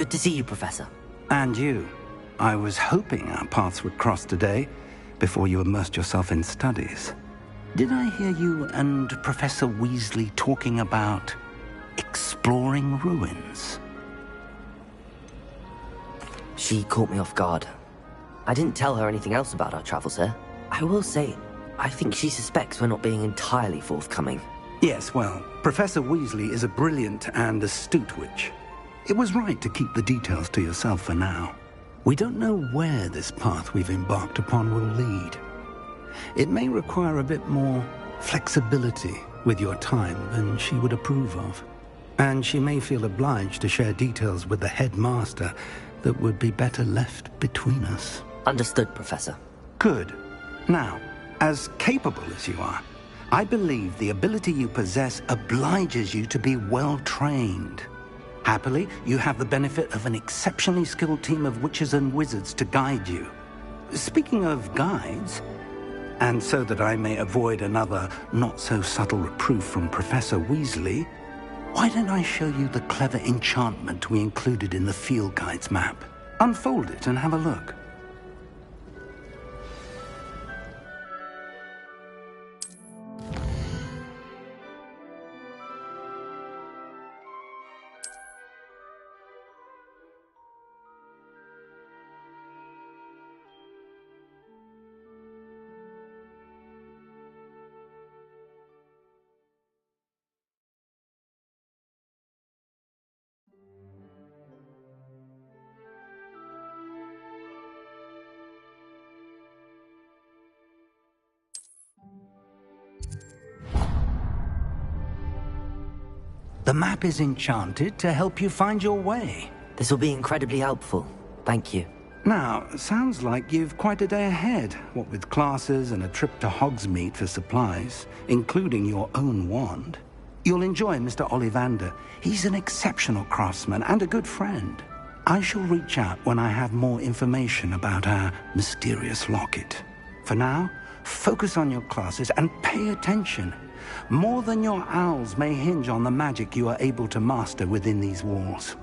Good to see you, Professor. And you. I was hoping our paths would cross today, before you immersed yourself in studies. Did I hear you and Professor Weasley talking about exploring ruins? She caught me off guard. I didn't tell her anything else about our travels here. I will say, I think she suspects we're not being entirely forthcoming. Yes, well, Professor Weasley is a brilliant and astute witch. It was right to keep the details to yourself for now. We don't know where this path we've embarked upon will lead. It may require a bit more flexibility with your time than she would approve of. And she may feel obliged to share details with the headmaster that would be better left between us. Understood, Professor. Good. Now, as capable as you are, I believe the ability you possess obliges you to be well-trained. Happily, you have the benefit of an exceptionally skilled team of witches and wizards to guide you. Speaking of guides, and so that I may avoid another not-so-subtle reproof from Professor Weasley, why don't I show you the clever enchantment we included in the field guide's map? Unfold it and have a look. The map is enchanted to help you find your way. This will be incredibly helpful. Thank you. Now, sounds like you've quite a day ahead, what with classes and a trip to Hogsmeade for supplies, including your own wand. You'll enjoy Mr. Ollivander. He's an exceptional craftsman and a good friend. I shall reach out when I have more information about our mysterious locket. For now, focus on your classes and pay attention. More than your owls may hinge on the magic you are able to master within these walls.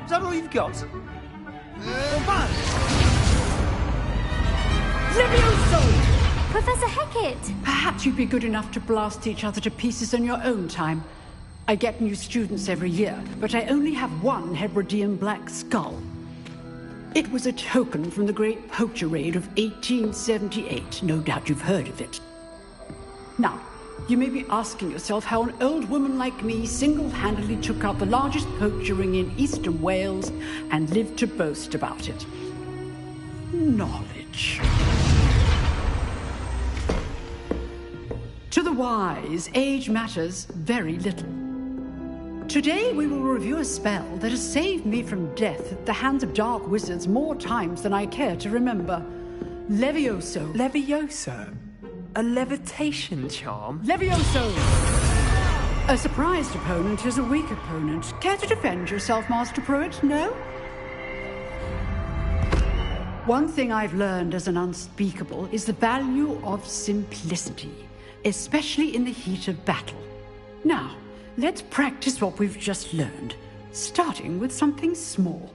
Is that all you've got? Professor Hecat! Perhaps you'd be good enough to blast each other to pieces in your own time. I get new students every year, but I only have one Hebridean black skull. It was a token from the Great Poacher Raid of 1878. No doubt you've heard of it. Now, you may be asking yourself how an old woman like me single-handedly took out the largest poacher ring in eastern Wales and lived to boast about it. Knowledge. To the wise, age matters very little. Today we will review a spell that has saved me from death at the hands of dark wizards more times than I care to remember. Levioso. Levioso? A levitation charm? Levioso! A surprised opponent is a weak opponent. Care to defend yourself, Master Pruitt? No? One thing I've learned as an unspeakable is the value of simplicity, especially in the heat of battle. Now, let's practice what we've just learned, starting with something small.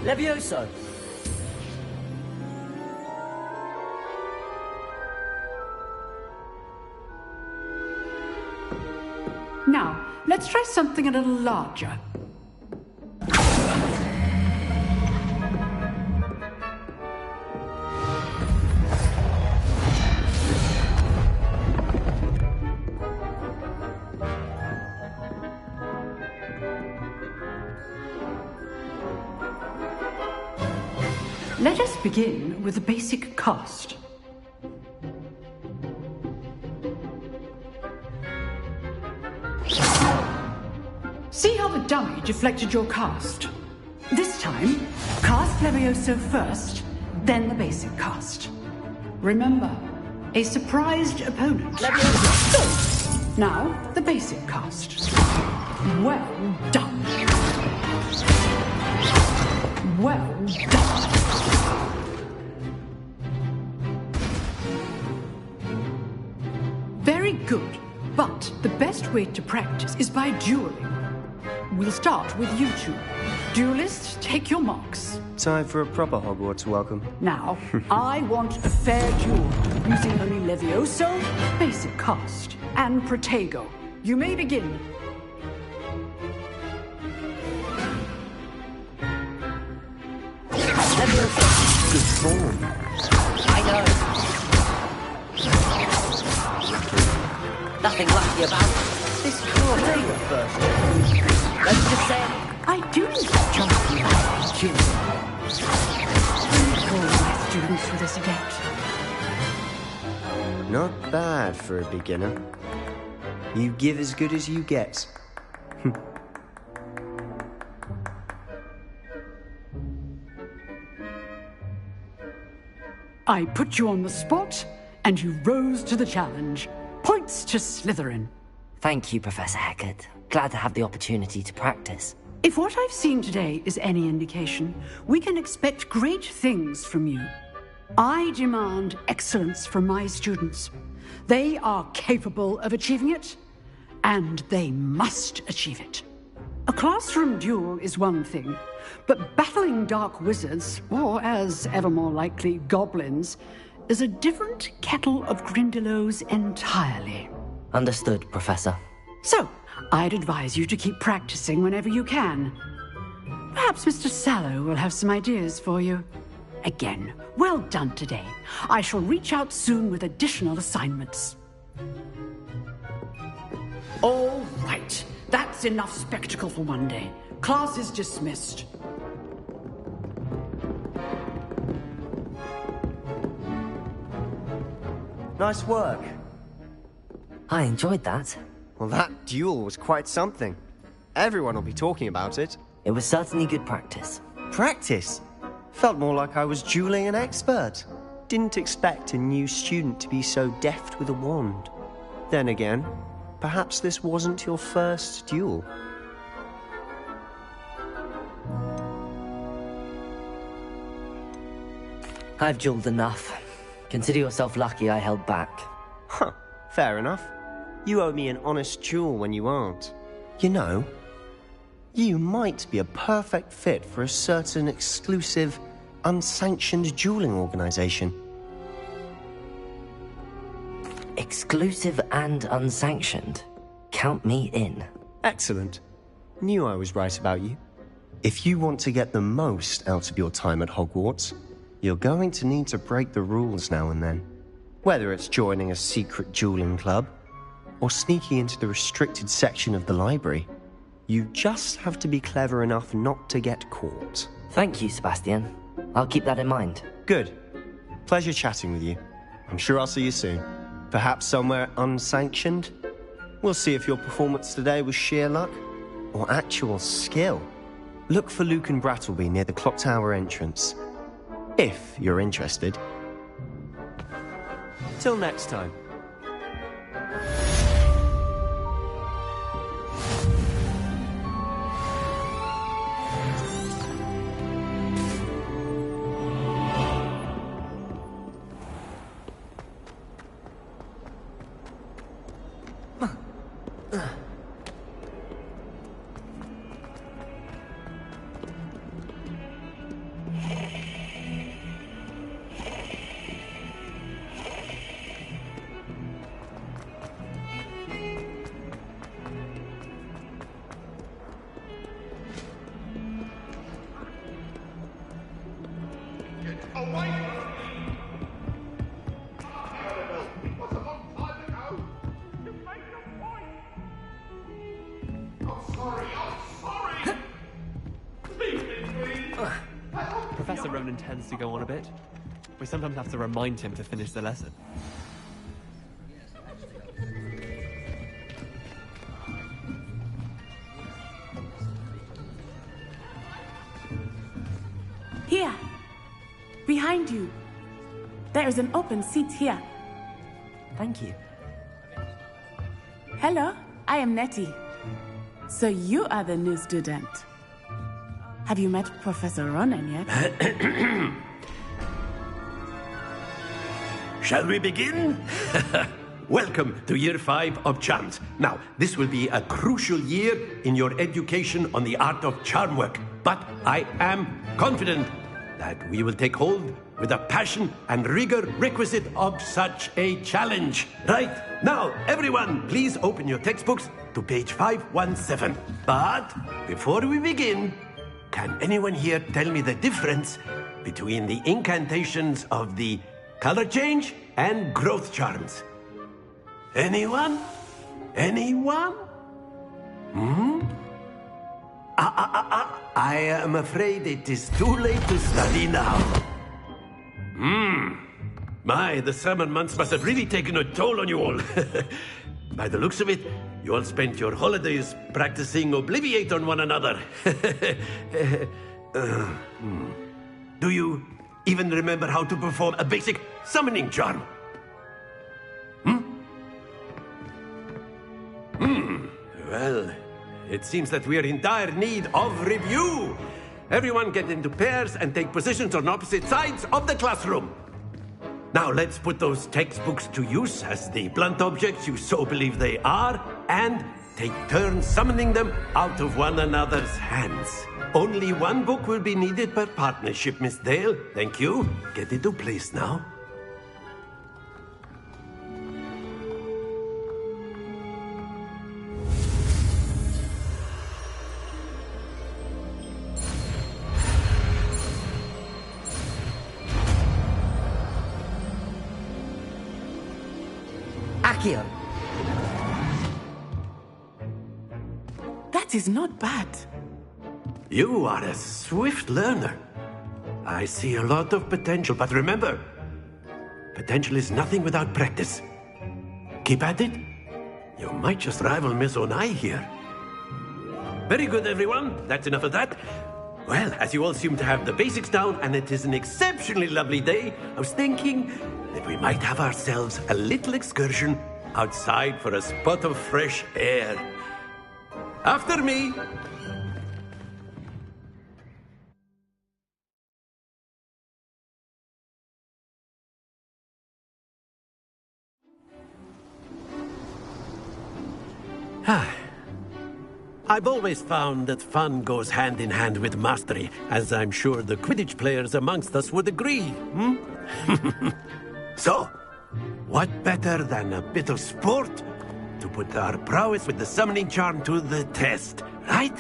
Levioso! Now, let's try something a little larger. Let us begin with the basic cast. See how the dummy deflected your cast? This time, cast Levioso first, then the basic cast. Remember, a surprised opponent. Levioso! Now, the basic cast. Well done. Well done. Very good, but the best way to practice is by dueling. We'll start with you two. Duelists, take your marks. Time for a proper Hogwarts welcome. Now, I want a fair duel, using only Levioso, basic cast, and Protego. You may begin. Levioso! Good form. I know. Nothing lucky about it. This can't be your first duel. Let's just say I do enjoy all my students with this adept. Not bad for a beginner. You give as good as you get. I put you on the spot, and you rose to the challenge. Points to Slytherin. Thank you, Professor Hecat. Glad to have the opportunity to practice. If what I've seen today is any indication, we can expect great things from you. I demand excellence from my students. They are capable of achieving it, and they must achieve it. A classroom duel is one thing, but battling dark wizards, or as ever more likely, goblins, is a different kettle of Grindylows entirely. Understood, Professor. So, I'd advise you to keep practicing whenever you can. Perhaps Mr. Sallow will have some ideas for you. Again, well done today. I shall reach out soon with additional assignments. All right. That's enough spectacle for one day. Class is dismissed. Nice work. I enjoyed that. Well, that duel was quite something. Everyone will be talking about it. It was certainly good practice. Practice? Felt more like I was dueling an expert. Didn't expect a new student to be so deft with a wand. Then again, perhaps this wasn't your first duel. I've dueled enough. Consider yourself lucky I held back. Huh, fair enough. You owe me an honest duel when you aren't. You know, you might be a perfect fit for a certain exclusive, unsanctioned dueling organization. Exclusive and unsanctioned. Count me in. Excellent. Knew I was right about you. If you want to get the most out of your time at Hogwarts, you're going to need to break the rules now and then. Whether it's joining a secret dueling club, or sneaking into the restricted section of the library, you just have to be clever enough not to get caught. Thank you, Sebastian. I'll keep that in mind. Good. Pleasure chatting with you. I'm sure I'll see you soon. Perhaps somewhere unsanctioned? We'll see if your performance today was sheer luck or actual skill. Look for Luke and Brattleby near the clock tower entrance. If you're interested. Till next time. Professor Ronan tends to go on a bit. We sometimes have to remind him to finish the lesson. Here. Behind you. There is an open seat here. Thank you. Hello, I am Nettie. So you are the new student. Have you met Professor Ronan yet? Shall we begin? Welcome to Year 5 of Charms. Now, this will be a crucial year in your education on the art of charm work. But I am confident that we will take hold with the passion and rigor requisite of such a challenge. Right, now, everyone, please open your textbooks to page 517. But before we begin, can anyone here tell me the difference between the incantations of the color change and growth charms? Anyone? Anyone? I am afraid it is too late to study now. My, the summer months must have really taken a toll on you all. By the looks of it, you all spent your holidays practicing Obliviate on one another. Do you even remember how to perform a basic summoning charm? Well, it seems that we are in dire need of review. Everyone get into pairs and take positions on opposite sides of the classroom. Now let's put those textbooks to use as the blunt objects you so believe they are, and take turns summoning them out of one another's hands. Only one book will be needed per partnership, Miss Dale. Thank you. Get into place now. Accio! That is not bad. You are a swift learner. I see a lot of potential, but remember, potential is nothing without practice. Keep at it. You might just rival Miss Onai here. Very good, everyone. That's enough of that. Well, as you all seem to have the basics down, and it is an exceptionally lovely day, I was thinking that we might have ourselves a little excursion outside for a spot of fresh air. After me. I've always found that fun goes hand in hand with mastery, as I'm sure the Quidditch players amongst us would agree. So, what better than a bit of sport to put our prowess with the summoning charm to the test, right?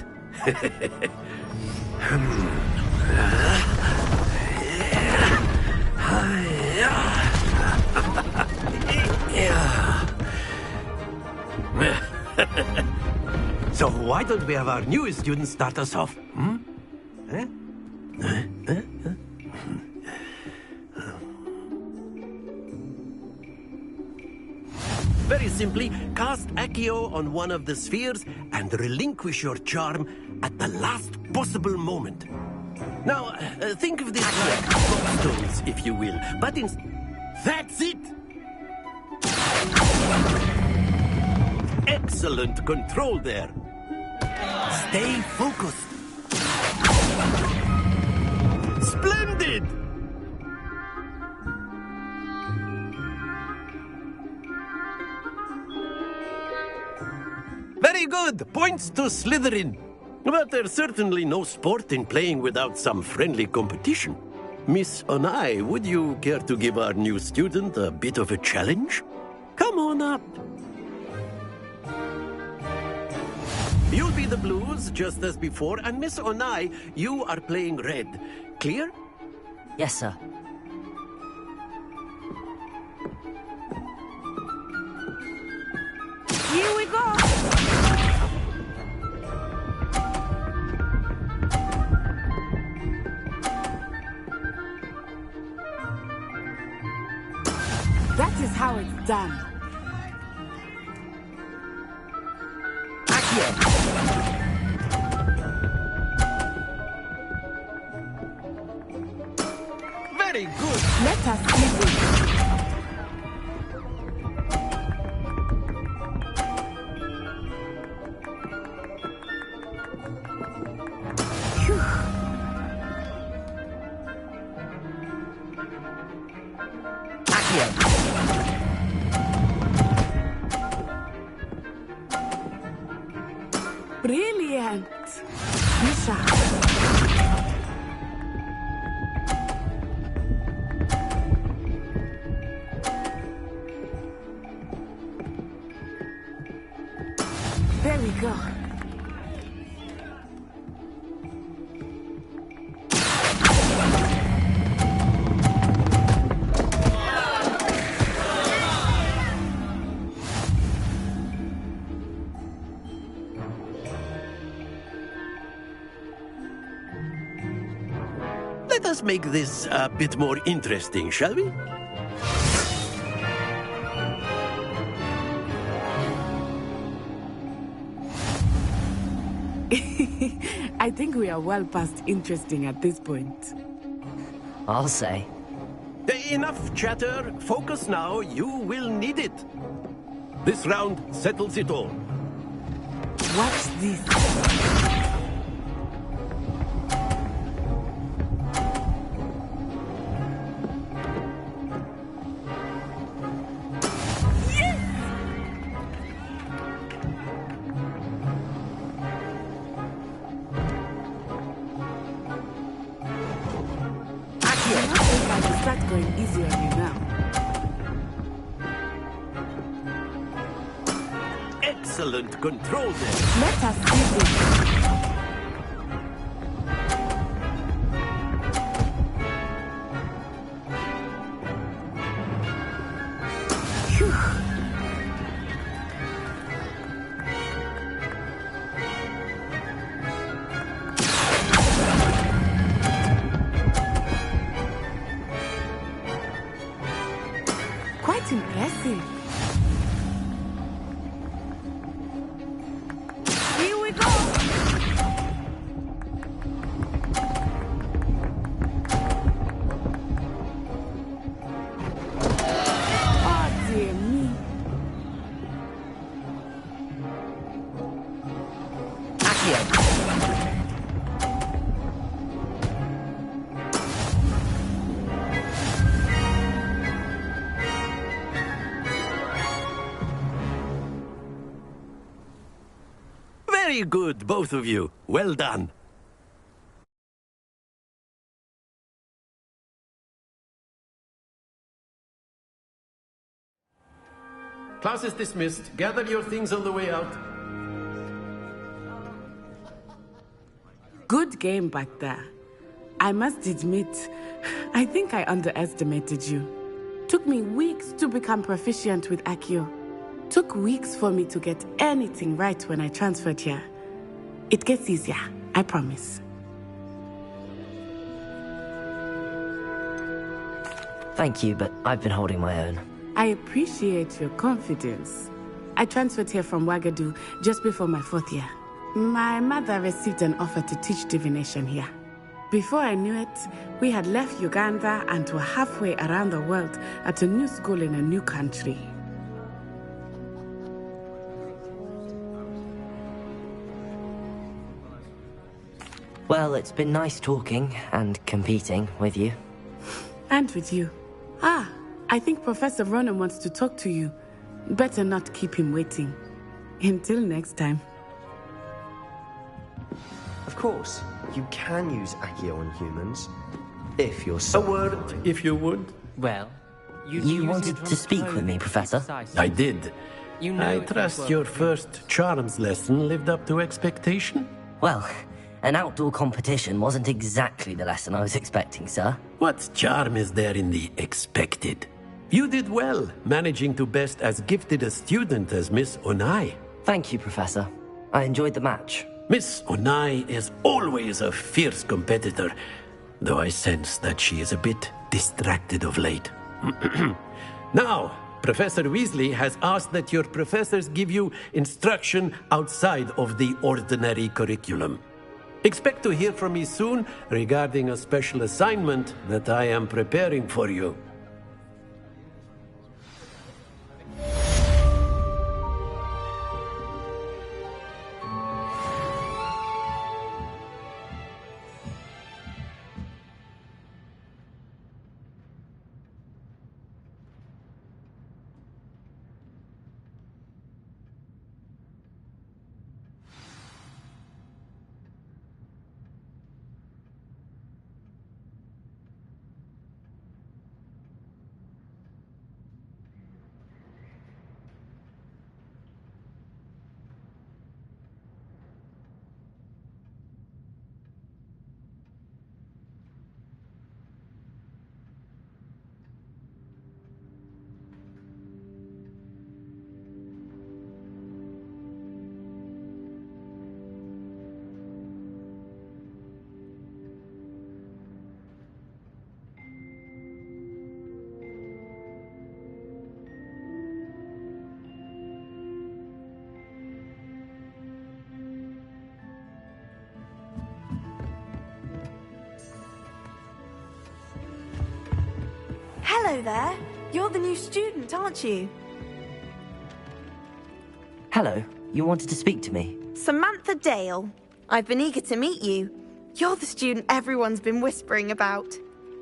So why don't we have our newest student start us off? Very simply, cast Accio on one of the spheres and relinquish your charm at the last possible moment. Now, think of this like stones, if you will, but that's it! Excellent control there. Stay focused. Splendid! Very good. Points to Slytherin. But there's certainly no sport in playing without some friendly competition. Miss Onai, would you care to give our new student a bit of a challenge? Come on up. You'll be the blues, just as before, and Miss Onai, you are playing red. Clear? Yes, sir. Here we go. done. Very good. Let us see this. Brilliant. Misha. There we go. Let us make this a bit more interesting, shall we? I think we are well past interesting at this point. I'll say. Enough chatter. Focus now. You will need it. This round settles it all. Watch this. Start going easy on you now. Excellent control there. Let us see this. Phew. Quite impressive. Here we go. Oh, dear me. Very good, both of you. Well done. Class is dismissed. Gather your things on the way out. Good game back there. I must admit, I think I underestimated you. Took me weeks to become proficient with Accio. Took weeks for me to get anything right when I transferred here. It gets easier, I promise. Thank you, but I've been holding my own. I appreciate your confidence. I transferred here from Ouagadougou just before my 4th year. My mother received an offer to teach divination here. Before I knew it, we had left Uganda and were halfway around the world at a new school in a new country. Well, it's been nice talking and competing with you. And with you. Ah, I think Professor Ronan wants to talk to you. Better not keep him waiting. Until next time. Of course, you can use Accio on humans, if you're so... A word, if you would. Well, You wanted to speak with me, Professor? I did. I trust your first charms lesson lived up to expectation? Well, an outdoor competition wasn't exactly the lesson I was expecting, sir. What charm is there in the expected? You did well, managing to best as gifted a student as Miss Onai. Thank you, Professor. I enjoyed the match. Miss Onai is always a fierce competitor, though I sense that she is a bit distracted of late. Now, Professor Weasley has asked that your professors give you instruction outside of the ordinary curriculum. Expect to hear from me soon regarding a special assignment that I am preparing for you. Hello there. You're the new student, aren't you? Hello, you wanted to speak to me? Samantha Dale. I've been eager to meet you. You're the student everyone's been whispering about.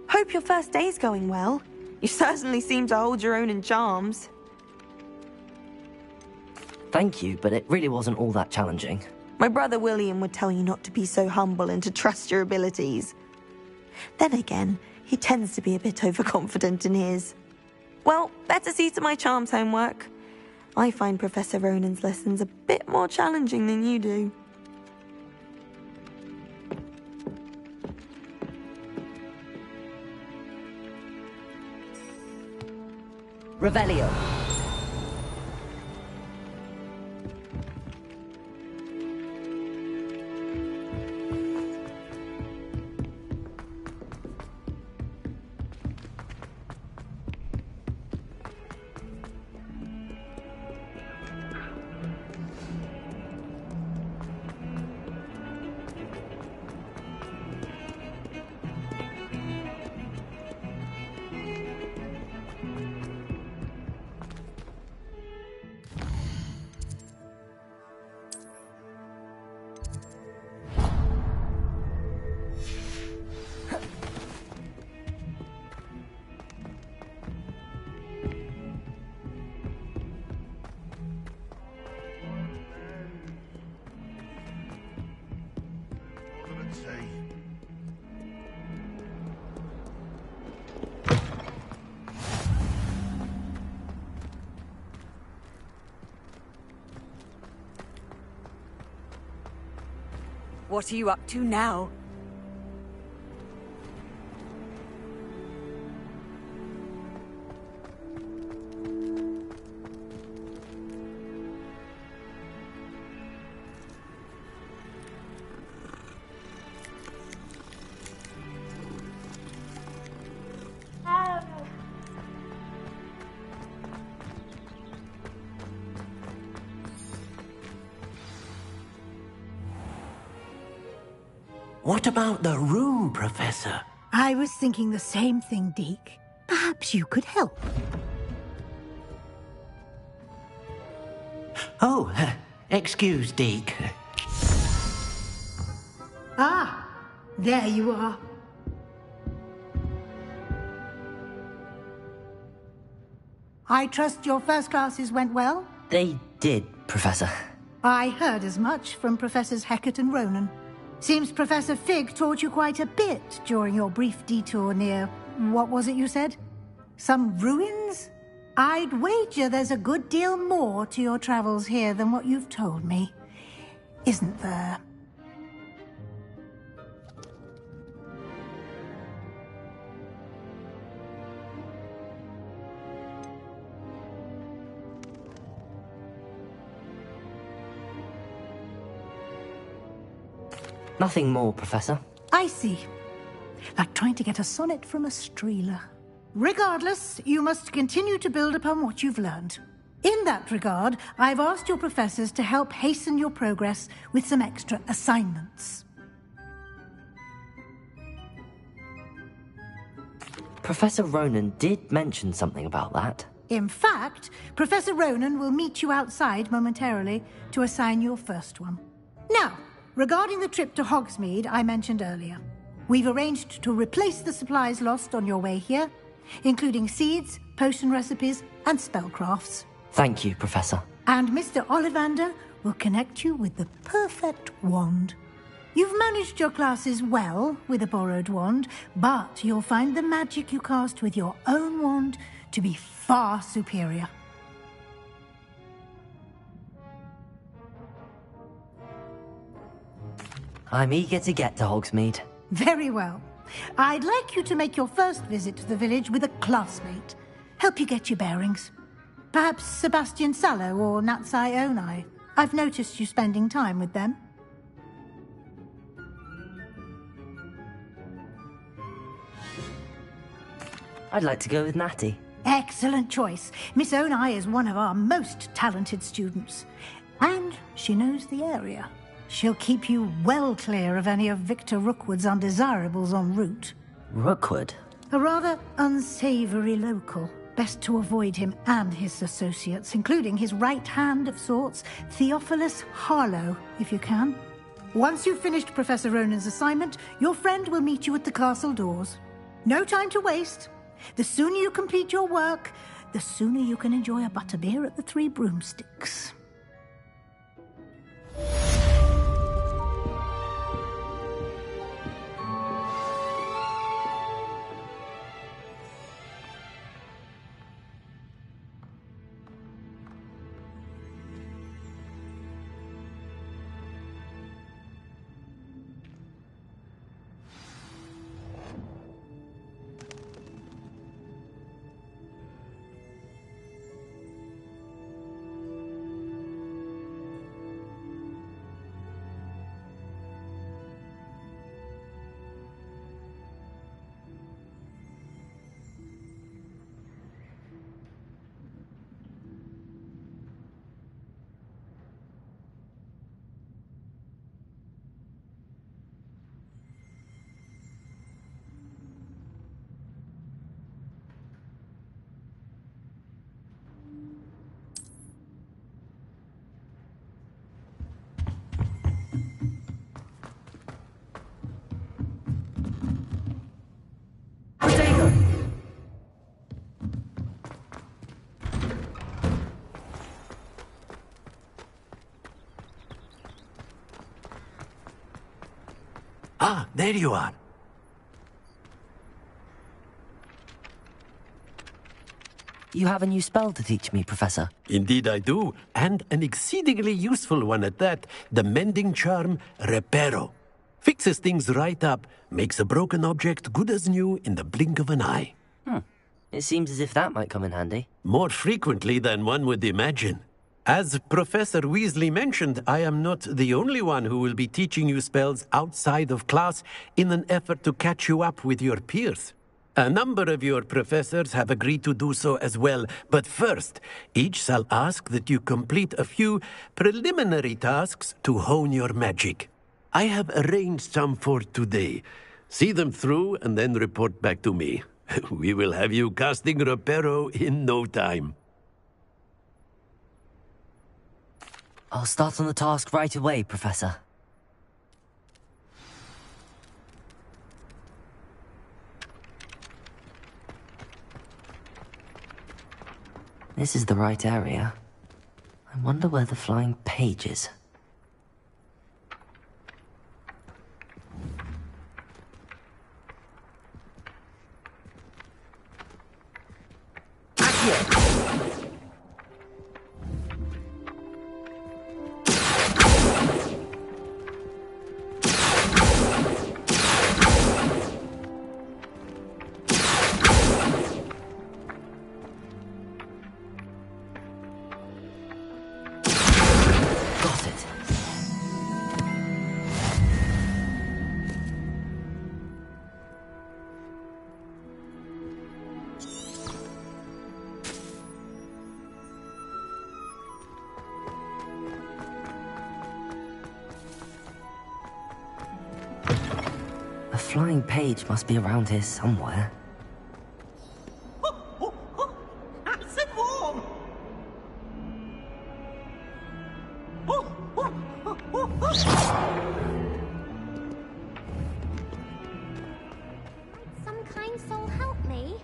Hope your first day's going well. You certainly seem to hold your own in charms. Thank you, but it really wasn't all that challenging. My brother William would tell you not to be so humble and to trust your abilities. Then again, he tends to be a bit overconfident in his. Well, better see to my charms homework. I find Professor Ronan's lessons a bit more challenging than you do. Revelio. What are you up to now? What about the room, Professor? I was thinking the same thing, Deke. Perhaps you could help. Oh, excuse, Deke. Ah, there you are. I trust your first classes went well? They did, Professor. I heard as much from Professors Hecat and Ronan. Seems Professor Fig taught you quite a bit during your brief detour near... what was it you said? Some ruins? I'd wager there's a good deal more to your travels here than what you've told me. Isn't there? Nothing more, Professor. I see. Like trying to get a sonnet from a streeler. Regardless, you must continue to build upon what you've learned. In that regard, I've asked your professors to help hasten your progress with some extra assignments. Professor Ronan did mention something about that. In fact, Professor Ronan will meet you outside momentarily to assign your first one. Now, regarding the trip to Hogsmeade I mentioned earlier, we've arranged to replace the supplies lost on your way here, including seeds, potion recipes, and spellcrafts. Thank you, Professor. And Mr. Ollivander will connect you with the perfect wand. You've managed your classes well with a borrowed wand, but you'll find the magic you cast with your own wand to be far superior. I'm eager to get to Hogsmeade. Very well. I'd like you to make your first visit to the village with a classmate. Help you get your bearings. Perhaps Sebastian Sallow or Natsai Onai. I've noticed you spending time with them. I'd like to go with Natty. Excellent choice. Miss Onai is one of our most talented students. And she knows the area. She'll keep you well clear of any of Victor Rookwood's undesirables en route. Rookwood? A rather unsavory local. Best to avoid him and his associates, including his right hand of sorts, Theophilus Harlow, if you can. Once you've finished Professor Ronan's assignment, your friend will meet you at the castle doors. No time to waste. The sooner you complete your work, the sooner you can enjoy a butterbeer at the Three Broomsticks. Ah, there you are. You have a new spell to teach me, Professor. Indeed I do, and an exceedingly useful one at that. The mending charm, Reparo. Fixes things right up, makes a broken object good as new in the blink of an eye. It seems as if that might come in handy. More frequently than one would imagine. As Professor Weasley mentioned, I am not the only one who will be teaching you spells outside of class in an effort to catch you up with your peers. A number of your professors have agreed to do so as well, but first, each shall ask that you complete a few preliminary tasks to hone your magic. I have arranged some for today. See them through and then report back to me. We will have you casting Reparo in no time. I'll start on the task right away, Professor. This is the right area. I wonder where the flying page is. flying page must be around here somewhere. Some kind soul help me.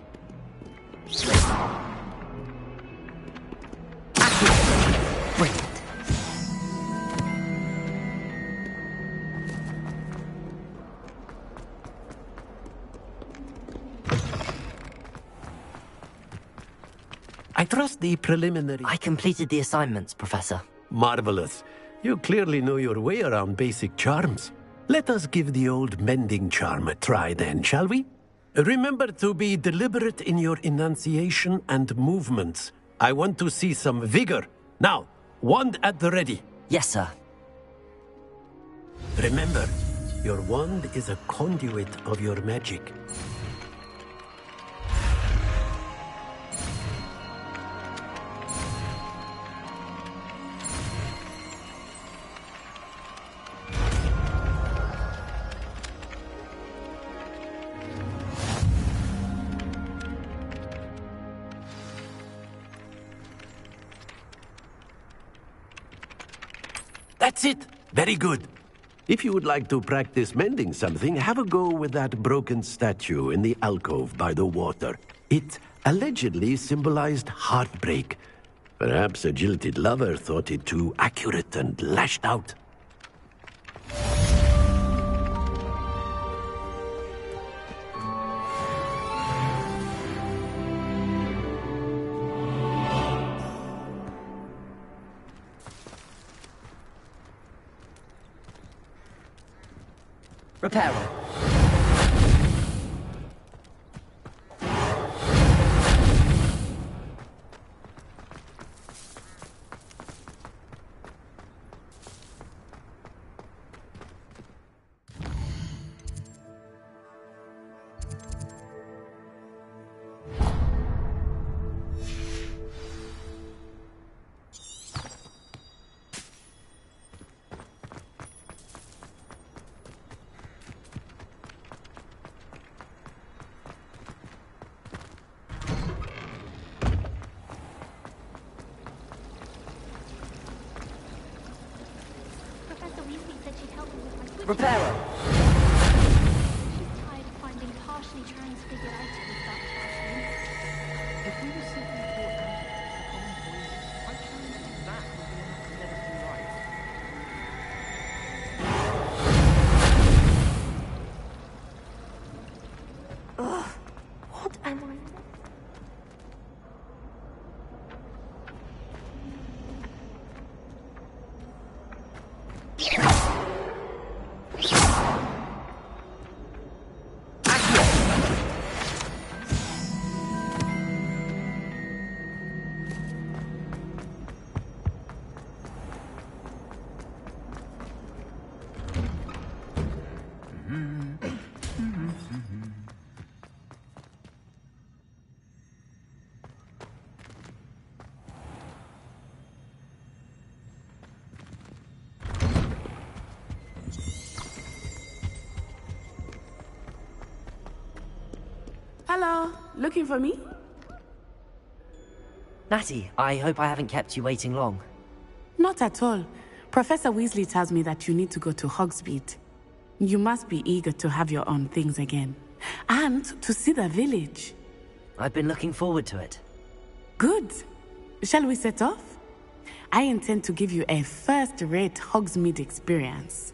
Brilliant. I trust the preliminary... I completed the assignments, Professor. Marvelous. You clearly know your way around basic charms. Let us give the old mending charm a try then, shall we? Remember to be deliberate in your enunciation and movements. I want to see some vigor. Now, wand at the ready. Yes, sir. Remember, your wand is a conduit of your magic. That's it! Very good. If you would like to practice mending something, have a go with that broken statue in the alcove by the water. It allegedly symbolized heartbreak. Perhaps a jilted lover thought it too accurate and lashed out. Repairer. Repairer. She's tired of finding partially transfigured items that classroom. If we were simply taught magic as a common poison, I challenge that would be enough to get us through life. Ugh, what am I? Hello, looking for me? Natty, I hope I haven't kept you waiting long. Not at all. Professor Weasley tells me that you need to go to Hogsmeade. You must be eager to have your own things again. And to see the village. I've been looking forward to it. Good. Shall we set off? I intend to give you a first-rate Hogsmeade experience.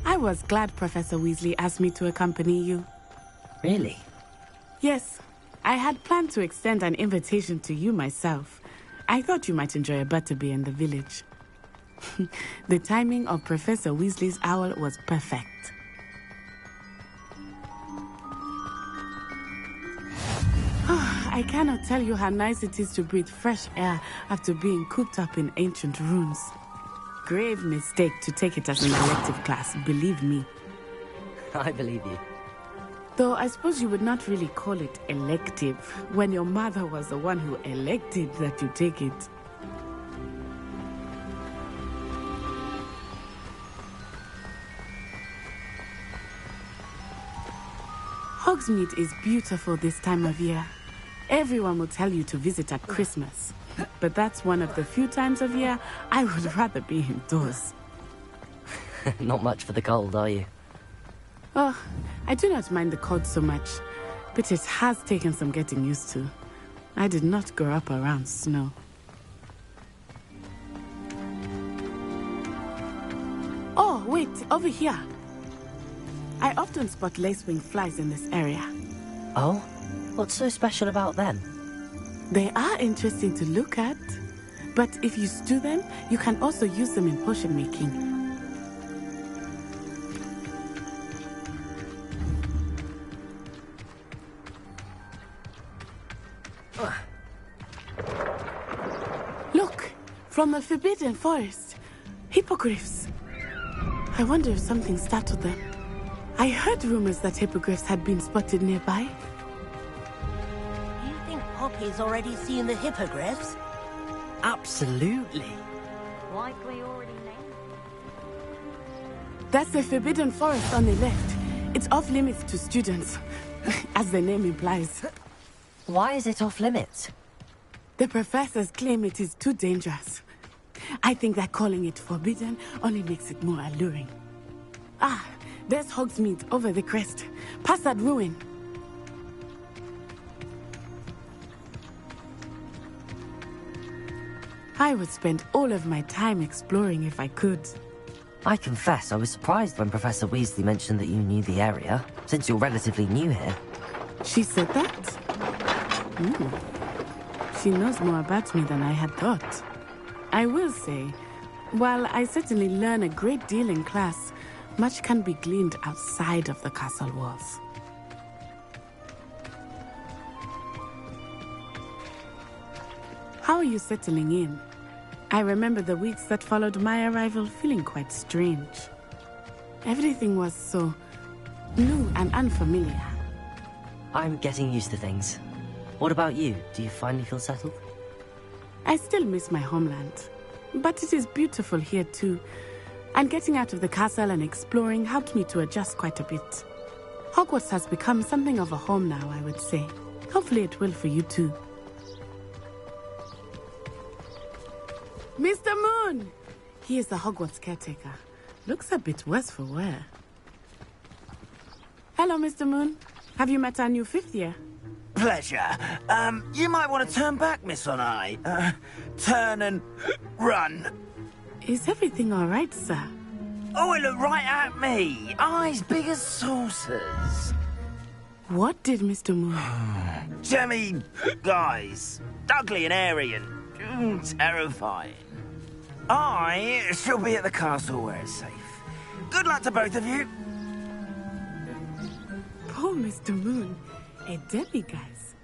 I was glad Professor Weasley asked me to accompany you. Really? Yes. I had planned to extend an invitation to you myself. I thought you might enjoy a butterbeer in the village. The timing of Professor Weasley's owl was perfect. I cannot tell you how nice it is to breathe fresh air after being cooped up in ancient ruins. Grave mistake to take it as an elective class, believe me. I believe you. Though I suppose you would not really call it elective when your mother was the one who elected that you take it. Hogsmeade is beautiful this time of year. Everyone will tell you to visit at Christmas. But that's one of the few times of year I would rather be indoors. Not much for the cold, are you? Oh, I do not mind the cold so much, but it has taken some getting used to. I did not grow up around snow. Oh, wait, over here. I often spot lacewing flies in this area. Oh? What's so special about them? They are interesting to look at, but if you stew them, you can also use them in potion making. Look, from the Forbidden Forest, hippogriffs. I wonder if something startled them. I heard rumors that hippogriffs had been spotted nearby. You think Poppy's already seen the hippogriffs? Absolutely. Likely already named. That's the Forbidden Forest on the left. It's off limits to students, as the name implies. Why is it off limits? The professors claim it is too dangerous. I think that calling it forbidden only makes it more alluring. Ah, there's Hogsmeade over the crest. Past that ruin. I would spend all of my time exploring if I could. I confess I was surprised when Professor Weasley mentioned that you knew the area, since you're relatively new here. She said that? She knows more about me than I had thought. I will say, while I certainly learn a great deal in class, much can be gleaned outside of the castle walls. How are you settling in? I remember the weeks that followed my arrival feeling quite strange. Everything was so new and unfamiliar. I'm getting used to things. What about you? Do you finally feel settled? I still miss my homeland, but it is beautiful here too. And getting out of the castle and exploring helped me to adjust quite a bit. Hogwarts has become something of a home now, I would say. Hopefully it will for you too. Mr. Moon! He is the Hogwarts caretaker. Looks a bit worse for wear. Hello, Mr. Moon. Have you met our new fifth year? Pleasure. You might want to turn back, Miss Onai. Turn and run. Is everything all right, sir? Oh, it looked right at me. Eyes big as saucers. What did Mr. Moon? Jemmy guys. Ugly and airy and terrifying. I shall be at the castle where it's safe. Good luck to both of you. Poor Mr. Moon. A demiguise.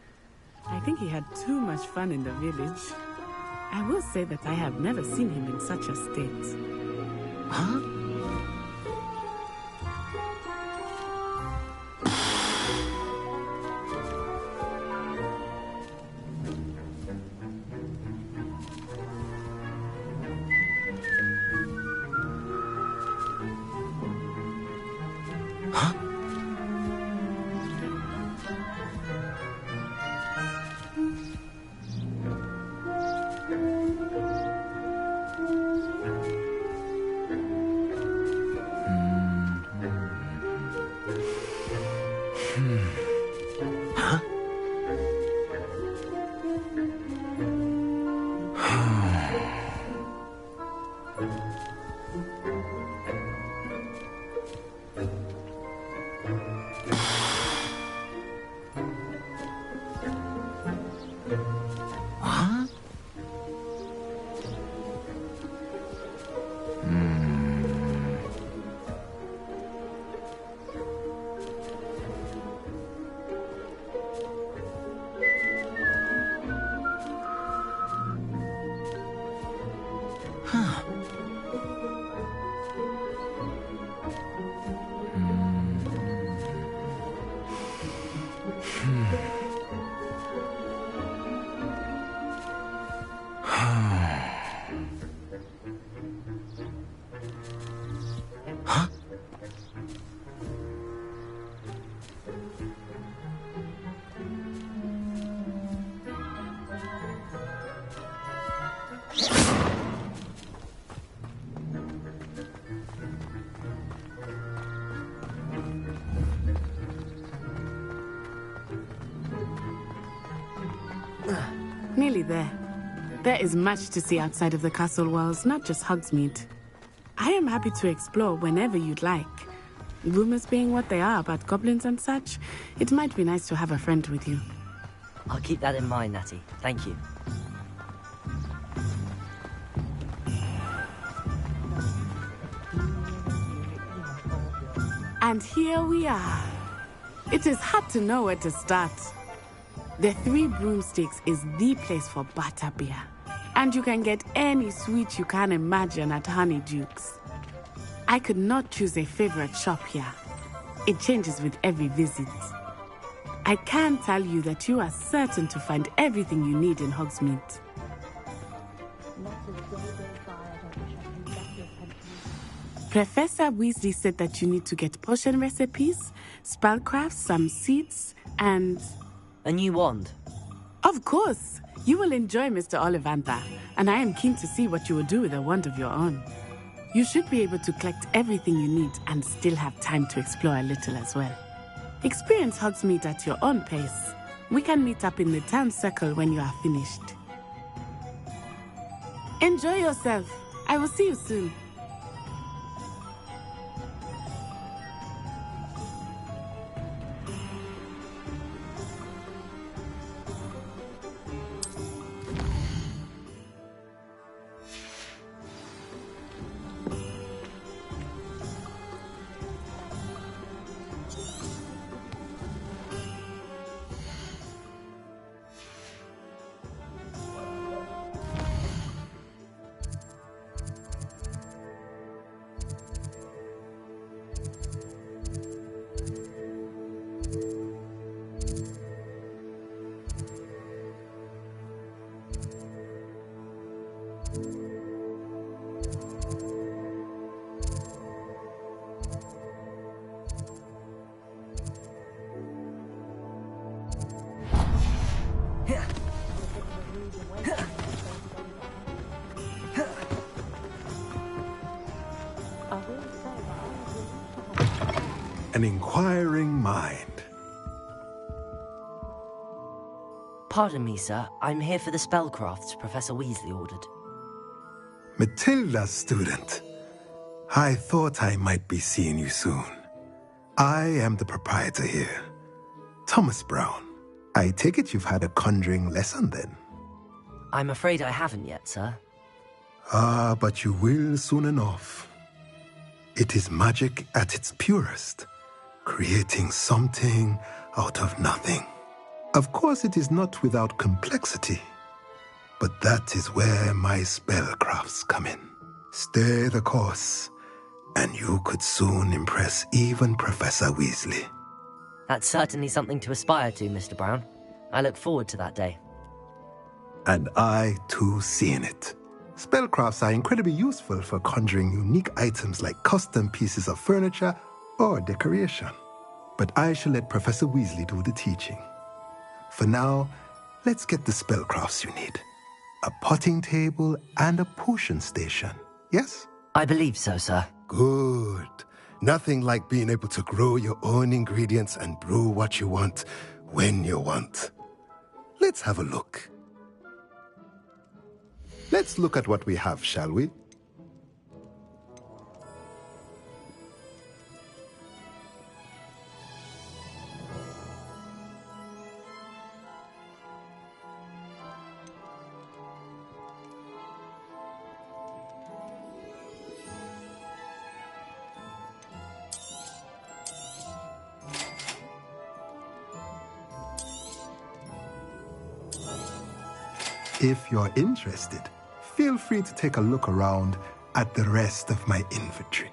I think he had too much fun in the village. I will say that I have never seen him in such a state. Huh? Huh? Nearly there. There is much to see outside of the castle walls, not just Hogsmeade. I am happy to explore whenever you'd like. Rumors being what they are about goblins and such, it might be nice to have a friend with you. I'll keep that in mind, Natty. Thank you. And here we are. It is hard to know where to start. The Three Broomsticks is the place for butterbeer. And you can get any sweet you can imagine at Honeyduke's. I could not choose a favorite shop here. It changes with every visit. I can tell you that you are certain to find everything you need in Hogsmeade. Professor Weasley said that you need to get potion recipes, spellcrafts, some seeds, and... A new wand? Of course! You will enjoy Mr. Ollivandar, and I am keen to see what you will do with a wand of your own. You should be able to collect everything you need and still have time to explore a little as well. Experience Hogsmeade at your own pace. We can meet up in the town circle when you are finished. Enjoy yourself. I will see you soon. An inquiring mind. Pardon me, sir. I'm here for the spellcrafts Professor Weasley ordered. Matilda, student. I thought I might be seeing you soon. I am the proprietor here, Thomas Brown. I take it you've had a conjuring lesson then? I'm afraid I haven't yet, sir. Ah, but you will soon enough. It is magic at its purest, creating something out of nothing. Of course, it is not without complexity, but that is where my spellcrafts come in. Stay the course, and you could soon impress even Professor Weasley. That's certainly something to aspire to, Mr. Brown. I look forward to that day. And I, too, seeing it. Spellcrafts are incredibly useful for conjuring unique items like custom pieces of furniture or decoration. But I shall let Professor Weasley do the teaching. For now, let's get the spellcrafts you need. A potting table and a potion station, yes? I believe so, sir. Good. Nothing like being able to grow your own ingredients and brew what you want when you want. Let's have a look. Let's look at what we have, shall we? If you're interested, feel free to take a look around at the rest of my inventory.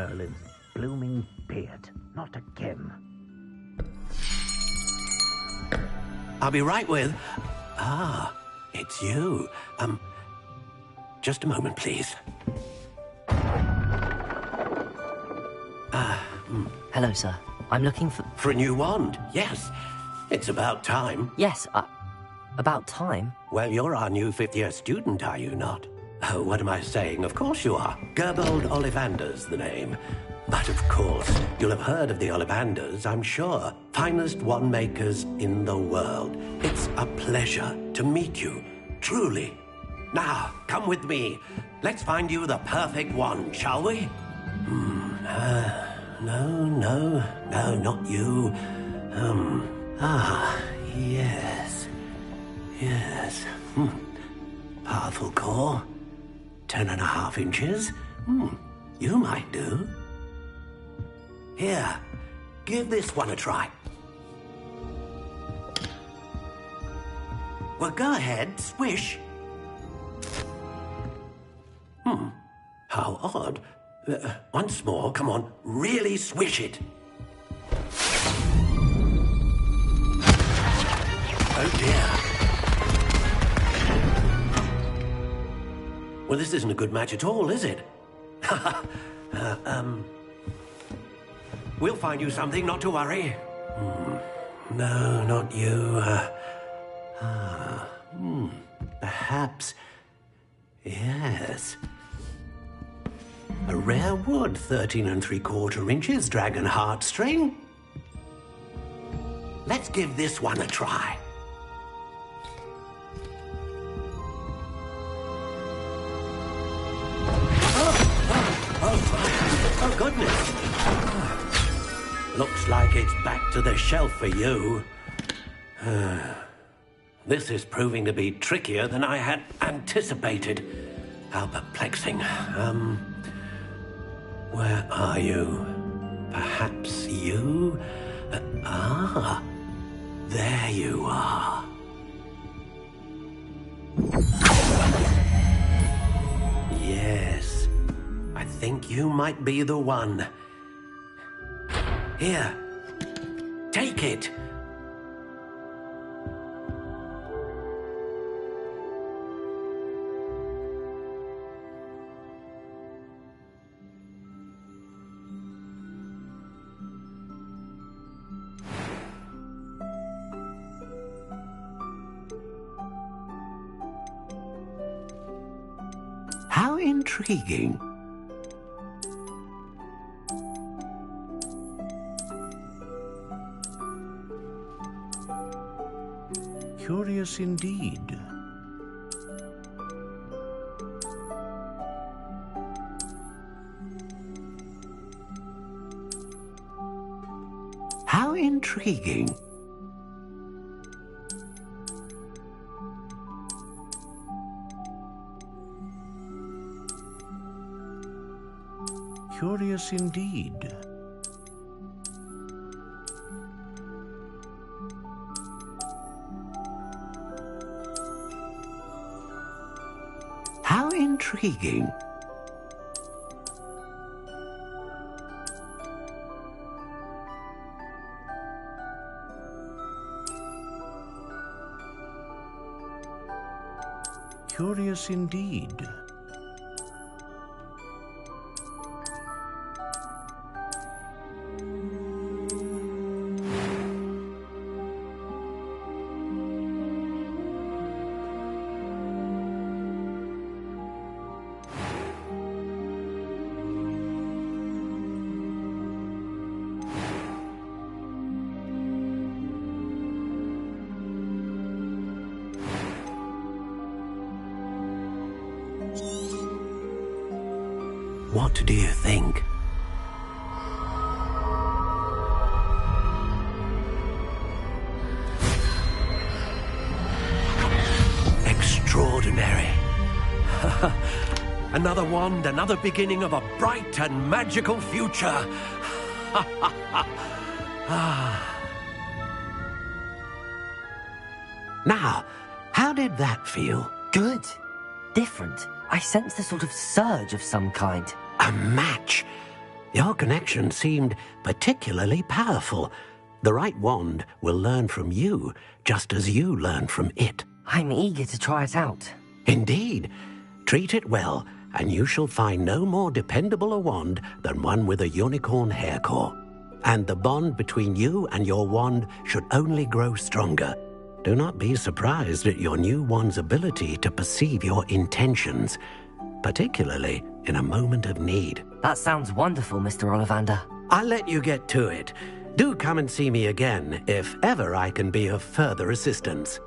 Merlin's blooming beard. Not again. I'll be right with... Ah, it's you. Just a moment, please. Hello, sir. I'm looking for... For a new wand, yes. It's about time. Yes, about time? Well, you're our new fifth-year student, are you not? Oh, what am I saying? Of course you are. Gerbold Ollivander's the name. But of course, you'll have heard of the Ollivanders, I'm sure. Finest wand makers in the world. It's a pleasure to meet you, truly. Now, come with me. Let's find you the perfect wand, shall we? No, not you. Yes. Powerful core. 10.5 inches. You might do. Here, give this one a try. Well, go ahead, swish. How odd. Once more, come on, really swish it. Oh dear. Well, this isn't a good match at all, is it? We'll find you something, not to worry. No, not you. Perhaps... Yes. A rare wood, 13 3/4 inches, dragon heartstring. Let's give this one a try. Oh, goodness. Looks like it's back to the shelf for you. This is proving to be trickier than I had anticipated. How perplexing. Where are you? Perhaps you? There you are. Yes, I think you might be the one. Here, take it. How intriguing. Curious indeed. How intriguing. Curious indeed. How intriguing. Curious indeed. What do you think? Extraordinary. Another wand, another beginning of a bright and magical future. Now, how did that feel? Good. Different. I sensed a sort of surge of some kind. A match. Your connection seemed particularly powerful. The right wand will learn from you, just as you learn from it. I'm eager to try it out. Indeed. Treat it well, and you shall find no more dependable a wand than one with a unicorn hair core. And the bond between you and your wand should only grow stronger. Do not be surprised at your new wand's ability to perceive your intentions, particularly in a moment of need. That sounds wonderful, Mr. Ollivander. I'll let you get to it. Do come and see me again if ever I can be of further assistance.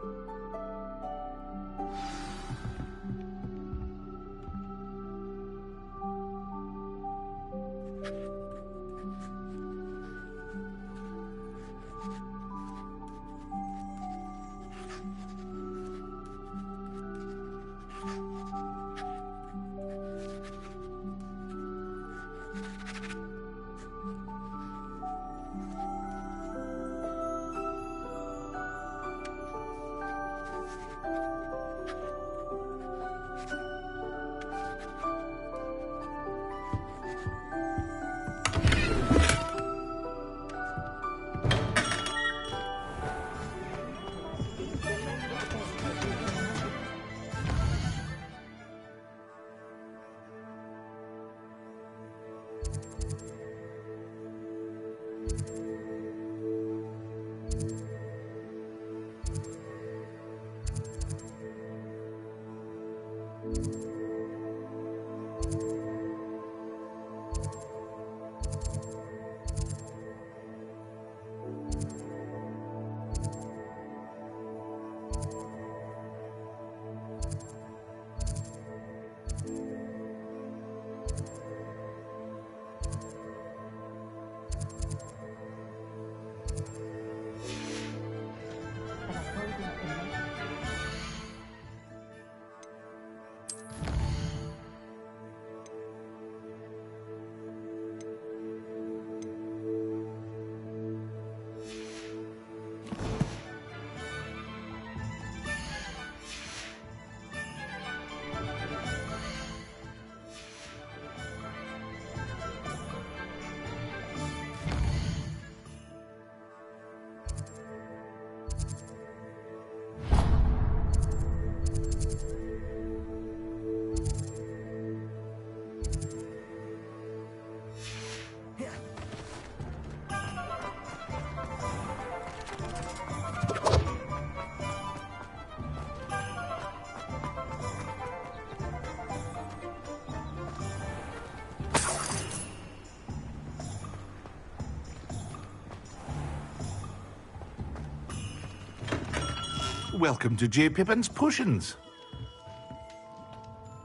Welcome to J. Pippin's Potions.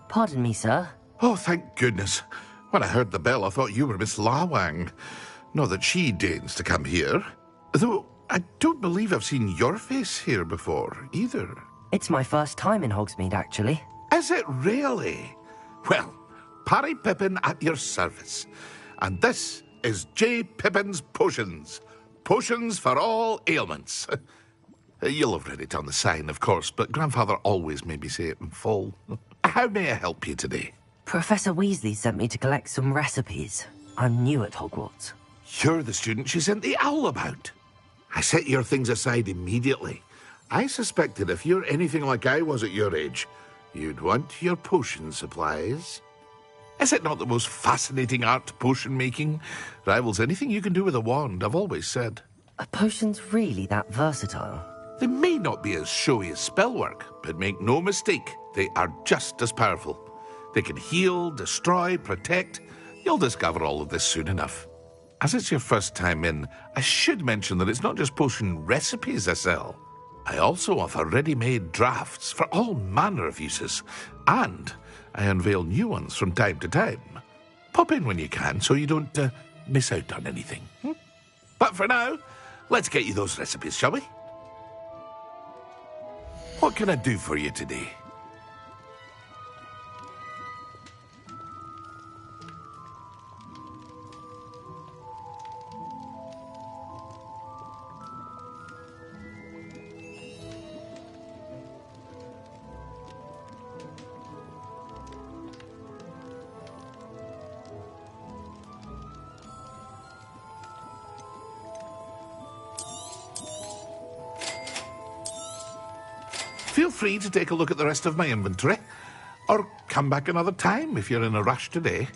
Pardon me, sir. Oh, thank goodness. When I heard the bell, I thought you were Miss Lawang. Not that she deigns to come here. Though I don't believe I've seen your face here before, either. It's my first time in Hogsmeade, actually. Is it really? Well, Parry Pippin at your service. And this is J. Pippin's Potions. Potions for all ailments. You'll have read it on the sign, of course, but Grandfather always made me say it in full. How may I help you today? Professor Weasley sent me to collect some recipes. I'm new at Hogwarts. You're the student she sent the owl about. I set your things aside immediately. I suspected if you're anything like I was at your age, you'd want your potion supplies. Is it not the most fascinating art, potion making? Rivals anything you can do with a wand, I've always said. Are potions really that versatile? They may not be as showy as spellwork, but make no mistake, they are just as powerful. They can heal, destroy, protect. You'll discover all of this soon enough. As it's your first time in, I should mention that it's not just potion recipes I sell. I also offer ready-made drafts for all manner of uses, and I unveil new ones from time to time. Pop in when you can so you don't miss out on anything. But for now, let's get you those recipes, shall we? What can I do for you today? Feel free to take a look at the rest of my inventory, or come back another time if you're in a rush today.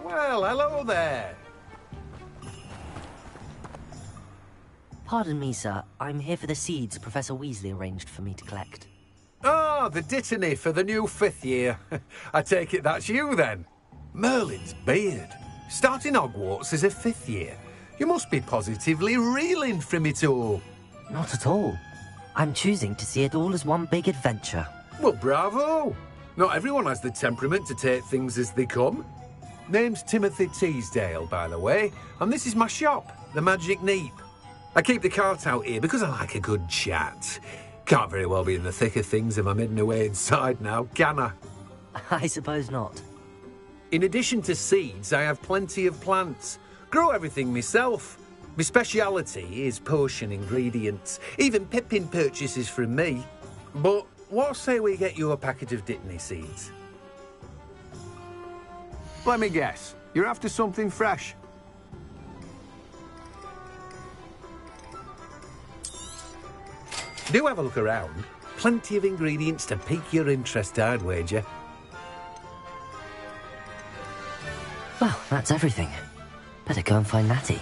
Well, hello there. Pardon me, sir. I'm here for the seeds Professor Weasley arranged for me to collect. Ah, the dittany for the new 5th year. I take it that's you, then. Merlin's beard. Starting Hogwarts as a 5th year. You must be positively reeling from it all. Not at all. I'm choosing to see it all as one big adventure. Well, bravo. Not everyone has the temperament to take things as they come. Name's Timothy Teasdale, by the way, and this is my shop, the Magic Neep. I keep the cart out here because I like a good chat. Can't very well be in the thick of things if I'm hidden away inside now, can I? I suppose not. In addition to seeds, I have plenty of plants. Grow everything myself. My speciality is potion ingredients. Even Pippin purchases from me. But what say we get you a packet of Dittany seeds? Let me guess. You're after something fresh. Do have a look around. Plenty of ingredients to pique your interest, I'd wager. Well, that's everything. Better go and find Natty.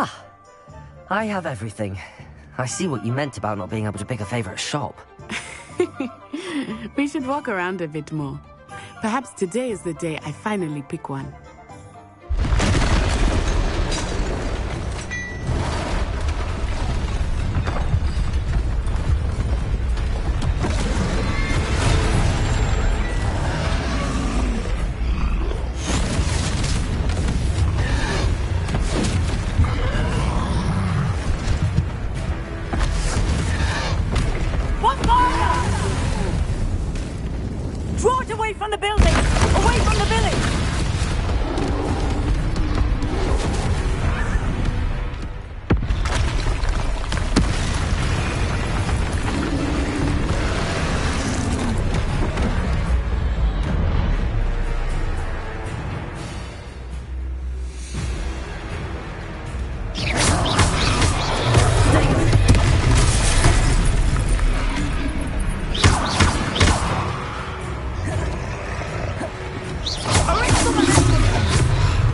Ah, I have everything. I see what you meant about not being able to pick a favourite shop. We should walk around a bit more. Perhaps today is the day I finally pick one. Draw it away from the building! Away from the village!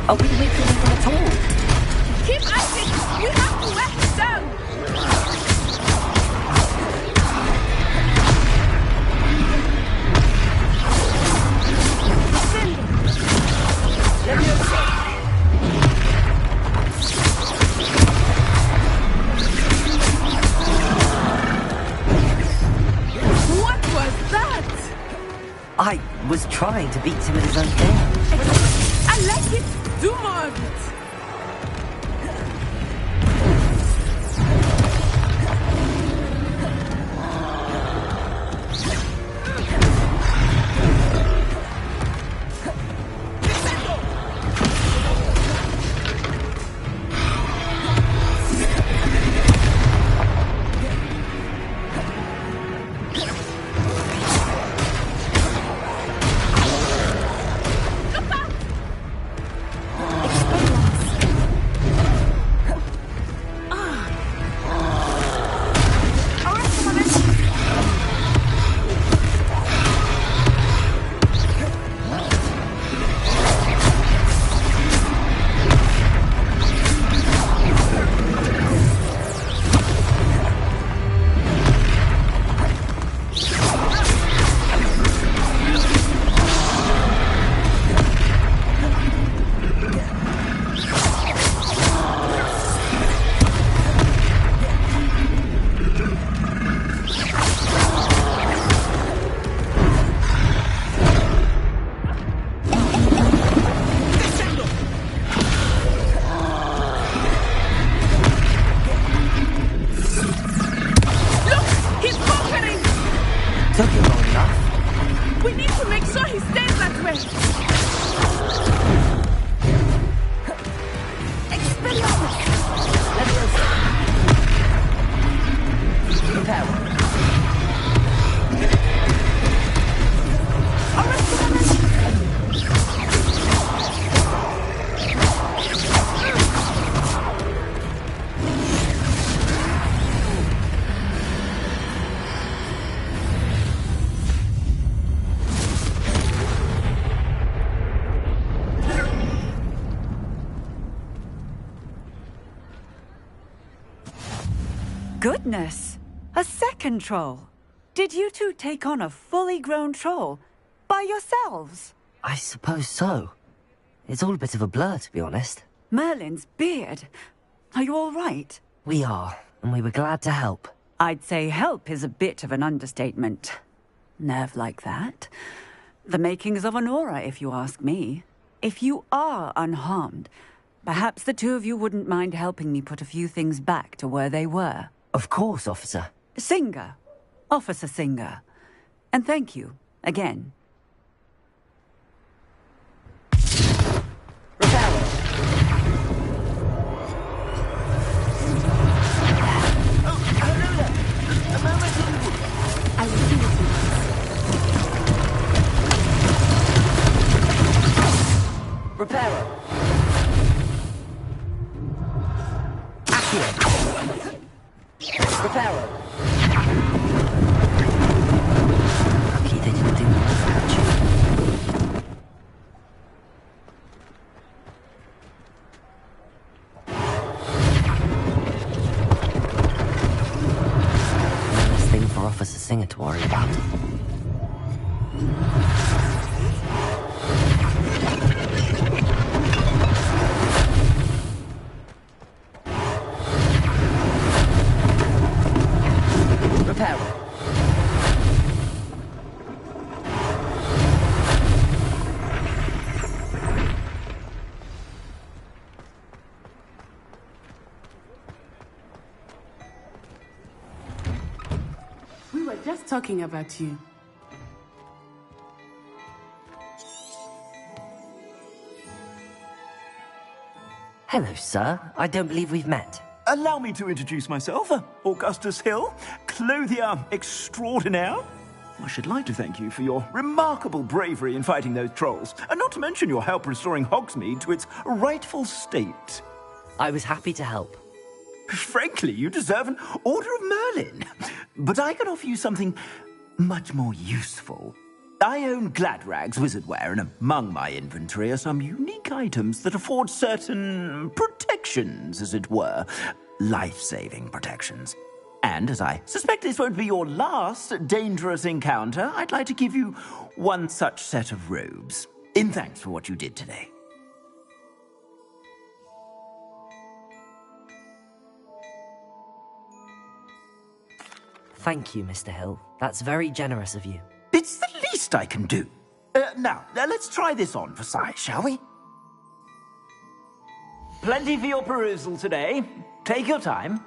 Are we making them at all? Keep at it! You have to let it down! What was that? I was trying to beat him at his own game. I like it! Do more of it! Goodness! A second troll! Did you two take on a fully grown troll? By yourselves? I suppose so. It's all a bit of a blur, to be honest. Merlin's beard. Are you all right? We are, and we were glad to help. I'd say help is a bit of an understatement. Nerve like that. The makings of an aura, if you ask me. If you are unharmed, perhaps the two of you wouldn't mind helping me put a few things back to where they were. Of course, officer. Singer. Officer Singer. And thank you, again. Reparo. Accio. Reparo. Lucky they didn't do more without you. One less thing for Officer Singer to worry about. We were just talking about you. Hello, sir. I don't believe we've met. Allow me to introduce myself, Augustus Hill, clothier extraordinaire. I should like to thank you for your remarkable bravery in fighting those trolls, and not to mention your help restoring Hogsmeade to its rightful state. I was happy to help. Frankly, you deserve an Order of Merlin. But I can offer you something much more useful. I own Gladrag's wizardware, and among my inventory are some unique items that afford certain protections, as it were. Life-saving protections. And as I suspect this won't be your last dangerous encounter, I'd like to give you one such set of robes, in thanks for what you did today. Thank you, Mr. Hill. That's very generous of you. It's the least I can do. Now, let's try this on for size, shall we? Plenty for your perusal today. Take your time.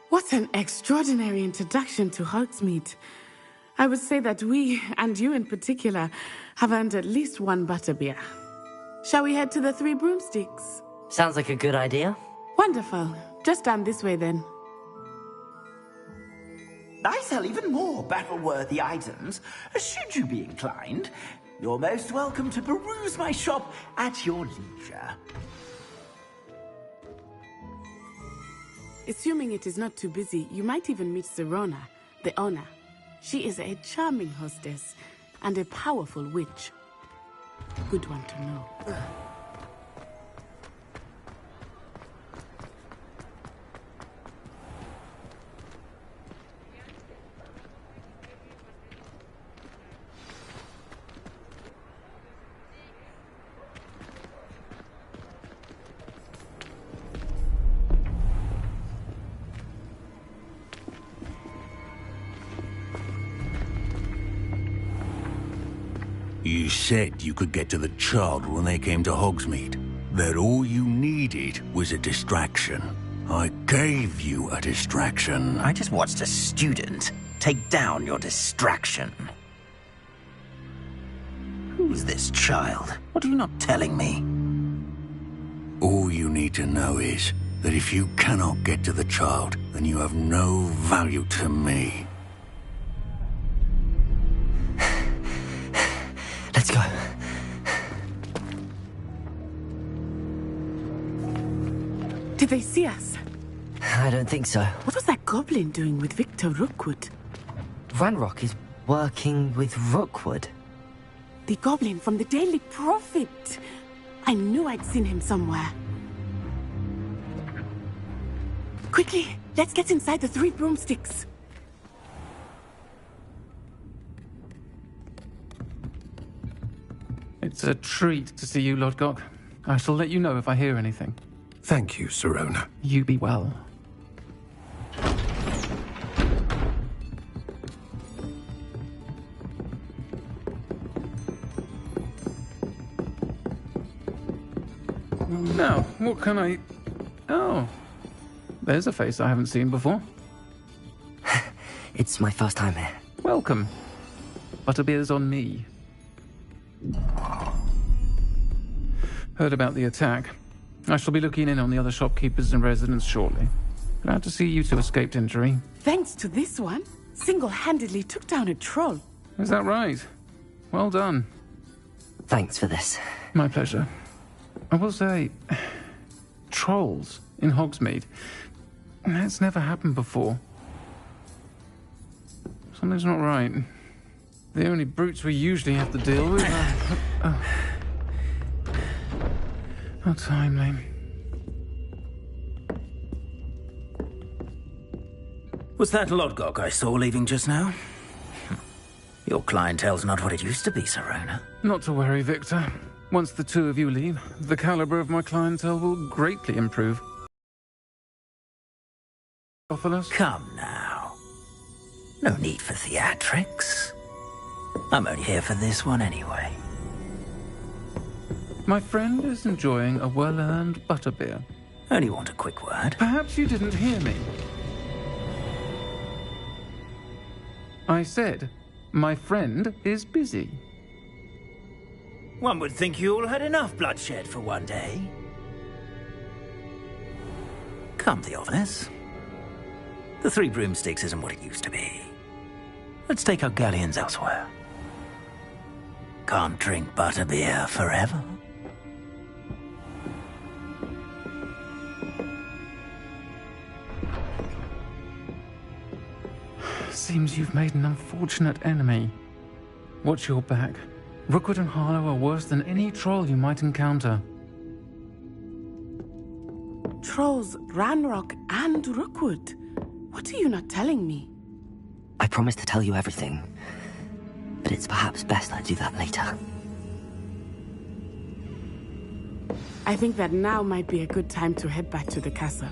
What an extraordinary introduction to Hogsmeade. I would say that we, and you in particular, have earned at least one butterbeer. Shall we head to the Three Broomsticks? Sounds like a good idea. Wonderful. Just down this way then. I sell even more battle-worthy items, should you be inclined. You're most welcome to peruse my shop at your leisure. Assuming it is not too busy, you might even meet Serona, the owner. She is a charming hostess and a powerful witch. Good one to know. You said you could get to the child when they came to Hogsmeade. That all you needed was a distraction. I gave you a distraction. I just watched a student take down your distraction. Who's this child? What are you not telling me? All you need to know is that if you cannot get to the child, then you have no value to me. Let's go. Did they see us? I don't think so. What was that goblin doing with Victor Rookwood? Ranrock is working with Rookwood. The goblin from the Daily Prophet. I knew I'd seen him somewhere. Quickly, let's get inside the 3 broomsticks. It's a treat to see you, Lodgok. I shall let you know if I hear anything. Thank you, Sirona. You be well. Now, what can I... Oh, there's a face I haven't seen before. It's my first time here. Welcome. Butterbeer's on me. Heard about the attack. I shall be looking in on the other shopkeepers and residents shortly. Glad to see you two escaped injury. Thanks to this one, single-handedly took down a troll. Is that right? Well done. Thanks for this. My pleasure. I will say, trolls in Hogsmeade. That's never happened before. Something's not right. The only brutes we usually have to deal with are... How timely. Was that Lodgok I saw leaving just now? Your clientele's not what it used to be, Sirona. Not to worry, Victor. Once the two of you leave, the caliber of my clientele will greatly improve. Come now. No need for theatrics. I'm only here for this one anyway. My friend is enjoying a well-earned butterbeer. Only want a quick word. Perhaps you didn't hear me. I said, my friend is busy. One would think you all had enough bloodshed for one day. Come, Theophilus. The 3 broomsticks isn't what it used to be. Let's take our galleons elsewhere. Can't drink butterbeer forever. Seems you've made an unfortunate enemy. Watch your back. Rookwood and Harlow are worse than any troll you might encounter. Trolls, Ranrock, and Rookwood. What are you not telling me? I promised to tell you everything, but it's perhaps best I do that later. I think that now might be a good time to head back to the castle.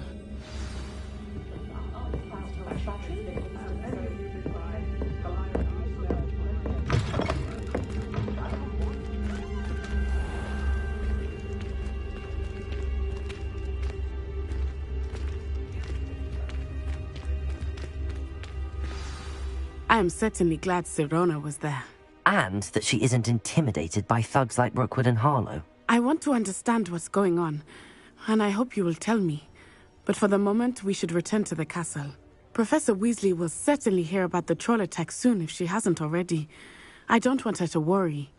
I am certainly glad Sirona was there. And that she isn't intimidated by thugs like Rookwood and Harlow. I want to understand what's going on, and I hope you will tell me. But for the moment, we should return to the castle. Professor Weasley will certainly hear about the troll attack soon if she hasn't already. I don't want her to worry.